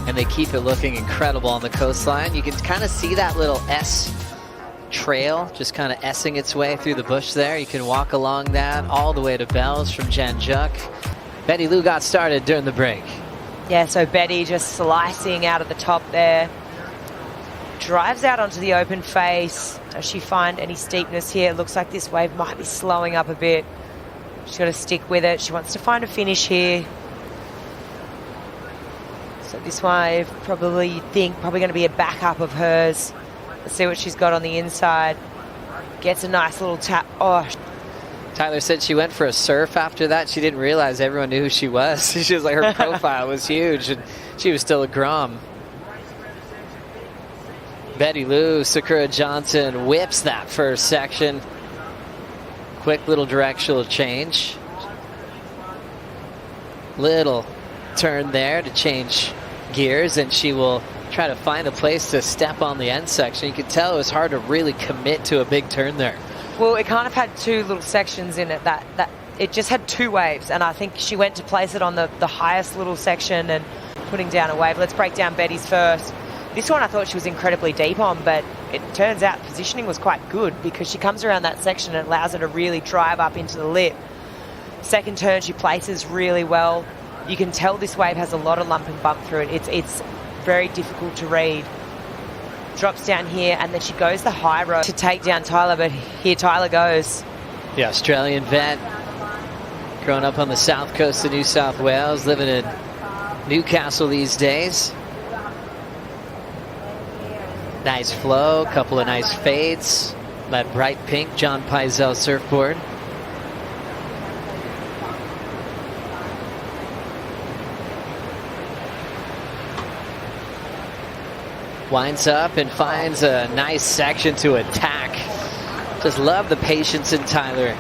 and they keep it looking incredible on the coastline. You can kind of see that little S trail just kind of S-ing its way through the bush there. You can walk along that all the way to Bells from Janjuk. Bettylou got started during the break. Yeah, so Betty just slicing out of the top there. Drives out onto the open face. Does she find any steepness here? It looks like this wave might be slowing up a bit. She's got to stick with it. She wants to find a finish here. So this wave probably, you'd think, probably going to be a backup of hers. Let's see what she's got on the inside. Gets a nice little tap. Oh. Tyler said she went for a surf after that. She didn't realize everyone knew who she was. She was like, her profile was huge, and she was still a grom. Bettylou Sakura Johnson whips that first section. Quick little directional change. Little turn there to change gears, and she will try to find a place to step on the end section. You could tell it was hard to really commit to a big turn there. Well, it kind of had two little sections in it that it just had two waves, and I think she went to place it on the highest little section and putting down a wave. Let's break down Betty's first. This one I thought she was incredibly deep on, but it turns out positioning was quite good because she comes around that section and allows her to really drive up into the lip. Second turn, she places really well. You can tell this wave has a lot of lump and bump through it. It's very difficult to read. Drops down here, and then she goes the high road to take down Tyler, but here Tyler goes. The Australian vet, growing up on the south coast of New South Wales, living in Newcastle these days. Nice flow, couple of nice fades. That bright pink John Pizell surfboard. Winds up and finds a nice section to attack. Just love the patience in Tyler.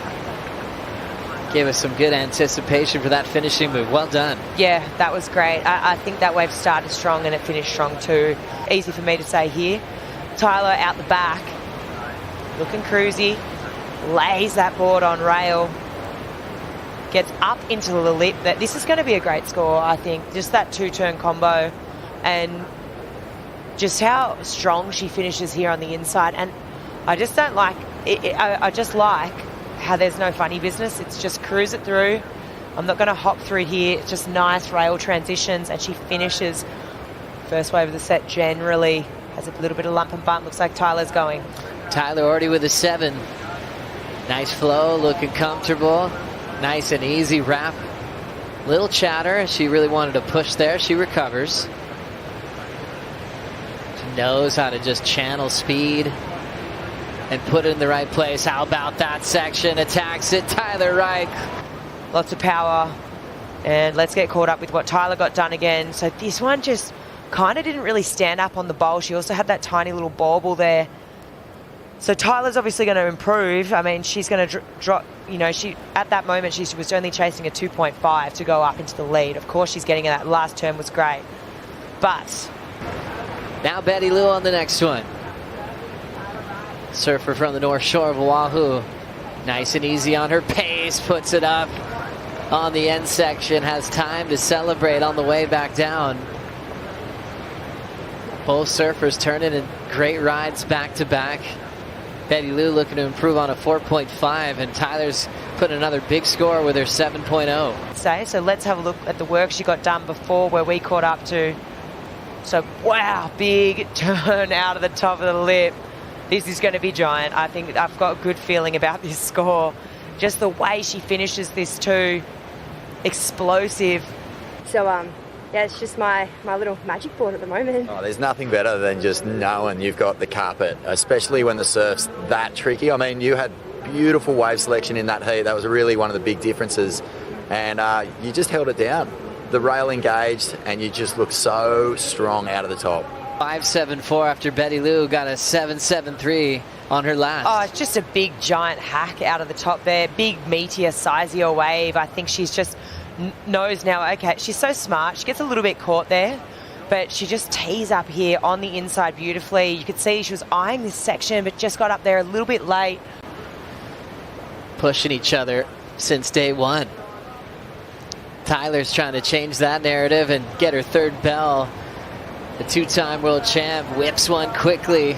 Gave us some good anticipation for that finishing move. Well done. Yeah, that was great. I think that wave started strong and it finished strong too. Easy for me to say here. Tyler out the back, looking cruisy, lays that board on rail, gets up into the lip. This is going to be a great score, I think. Just that two-turn combo and just how strong she finishes here on the inside. And I just don't like it. I just like how there's no funny business. It's just cruise it through. I'm not going to hop through here. It's just nice rail transitions, and she finishes first wave of the set generally. Has a little bit of lump and bump. Looks like Tyler's going. Tyler already with a 7. Nice flow, looking comfortable. Nice and easy wrap. Little chatter. She really wanted to push there. She recovers. She knows how to just channel speed and put it in the right place. How about that section? Attacks it. T.Wright. Lots of power. And let's get caught up with what Tyler got done again. So this one just kind of didn't really stand up on the bowl. She also had that tiny little bauble there. So Tyler's obviously going to improve. I mean, she's going to drop, you know, at that moment, she was only chasing a 2.5 to go up into the lead. Of course, she's getting that last turn was great. But now Bettylou on the next one. Surfer from the North Shore of Oahu. Nice and easy on her pace. Puts it up on the end section. Has time to celebrate on the way back down. Both surfers turning in great rides back to back. Bettylou looking to improve on a 4.5, and Tyler's put another big score with her 7.0. So let's have a look at the work she got done before where we caught up to. So wow, big turn out of the top of the lip. This is going to be giant. I think I've got a good feeling about this score. Just the way she finishes this too. Explosive. So yeah, it's just my little magic board at the moment. Oh, there's nothing better than just knowing you've got the carpet, especially when the surf's that tricky. I mean, you had beautiful wave selection in that heat. That was really one of the big differences. And you just held it down. The rail engaged, and you just looked so strong out of the top. 5.74 after Bettylou got a 7.73 on her last. Oh, it's just a big, giant hack out of the top there. Big, meatier, sizier wave. I think she's just knows now, okay, she's so smart. She gets a little bit caught there, but she just tees up here on the inside beautifully. You could see she was eyeing this section, but just got up there a little bit late. Pushing each other since day one. Tyler's trying to change that narrative and get her third bell The two-time world champ whips one quickly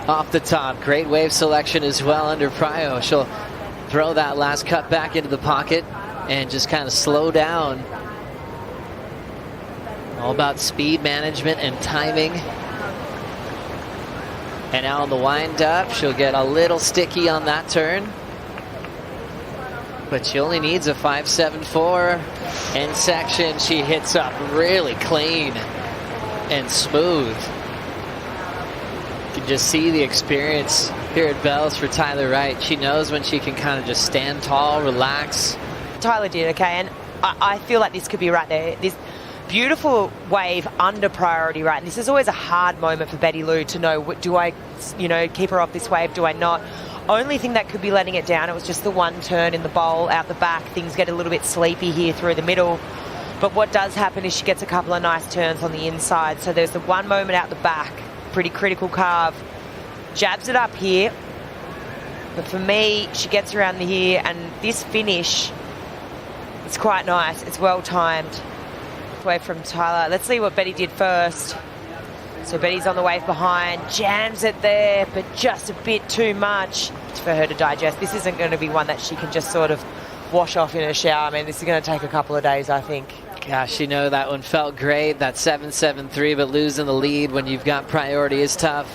off the top. Great wave selection as well under Pryor. She'll throw that last cut back into the pocket and just kind of slow down. All about speed management and timing. And now on the wind up, she'll get a little sticky on that turn. But she only needs a 5.74 end section. She hits up really clean and smooth. You can just see the experience here at Bells for T.Wright. She knows when she can kind of just stand tall, relax. Tyler did, okay, and I feel like this could be right there. This beautiful wave under priority, right? And this is always a hard moment for Bettylou to know, do I, keep her off this wave? Do I not? Only thing that could be letting it down, it was just the one turn in the bowl out the back. Things get a little bit sleepy here through the middle. But what does happen is she gets a couple of nice turns on the inside. So there's the one moment out the back, pretty critical carve. Jabs it up here. But for me, she gets around the here, and this finish, it's quite nice. It's well timed. Away from Tyler. Let's see what Betty did first. So Betty's on the wave behind, jams it there, but just a bit too much for her to digest. This isn't going to be one that she can just sort of wash off in a shower. I mean, this is going to take a couple of days, I think. Gosh, that one felt great. That 7.73, but losing the lead when you've got priority is tough.